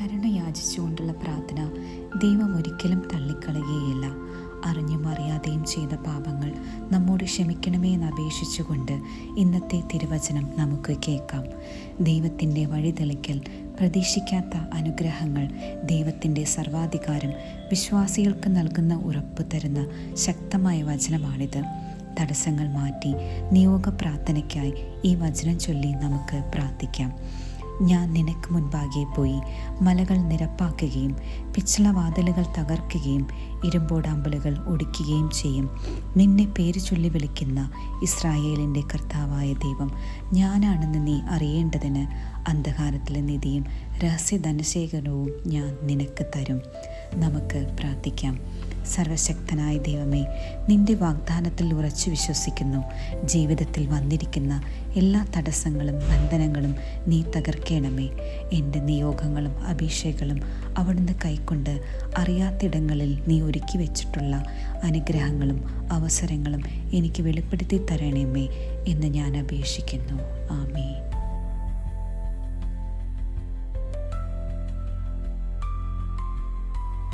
കരുണ യാചിച്ചുകൊണ്ടുള്ള പ്രാർത്ഥന ദൈവം ഒരിക്കലും തള്ളിക്കളയുകയില്ല. അറിഞ്ഞും അറിയാതെയും ചെയ്ത പാപങ്ങൾ നമ്മോട് ക്ഷമിക്കണമേ എന്ന് അപേക്ഷിച്ചുകൊണ്ട് ഇന്നത്തെ തിരുവചനം നമുക്ക് കേൾക്കാം. ദൈവത്തിൻ്റെ വഴി തെളിക്കൽ, പ്രതീക്ഷിക്കാത്ത അനുഗ്രഹങ്ങൾ, ദൈവത്തിൻ്റെ സർവാധികാരം വിശ്വാസികൾക്ക് നൽകുന്ന ഉറപ്പ് തരുന്ന ശക്തമായ വചനമാണിത്. തടസ്സങ്ങൾ മാറ്റി നിയോഗ പ്രാർത്ഥനയ്ക്കായി ഈ വചനം ചൊല്ലി നമുക്ക് പ്രാർത്ഥിക്കാം. ഞാൻ നിനക്ക് മുൻപാകെ പോയി മലകൾ നിരപ്പാക്കുകയും പിച്ചളവാതിലുകൾ തകർക്കുകയും ഇരുമ്പോടാമ്പലുകൾ ഒടിക്കുകയും ചെയ്യും. നിന്നെ പേര് ചൊല്ലി വിളിക്കുന്ന ഇസ്രായേലിൻ്റെ കർത്താവായ ദൈവം ഞാനാണെന്ന് നീ അറിയേണ്ടതിന് അന്ധകാരത്തിലെ നിധിയും രഹസ്യ ധനശേഖരവും ഞാൻ നിനക്ക് തരും. നമുക്ക് പ്രാർത്ഥിക്കാം. സർവശക്തനായ ദൈവമേ, നിൻ്റെ വാഗ്ദാനത്തിൽ ഉറച്ചു വിശ്വസിക്കുന്നു. ജീവിതത്തിൽ വന്നിരിക്കുന്ന എല്ലാ തടസ്സങ്ങളും ബന്ധനങ്ങളും നീ തകർക്കണമേ. എൻ്റെ നിയോഗങ്ങളും അഭിഷേകങ്ങളും അവിടുന്ന് കൈക്കൊണ്ട് അറിയാത്തിടങ്ങളിൽ നീ ഒരുക്കി വെച്ചിട്ടുള്ള അനുഗ്രഹങ്ങളും അവസരങ്ങളും എനിക്ക് വെളിപ്പെടുത്തി തരണമേ എന്ന് ഞാൻ അപേക്ഷിക്കുന്നു. ആമേൻ.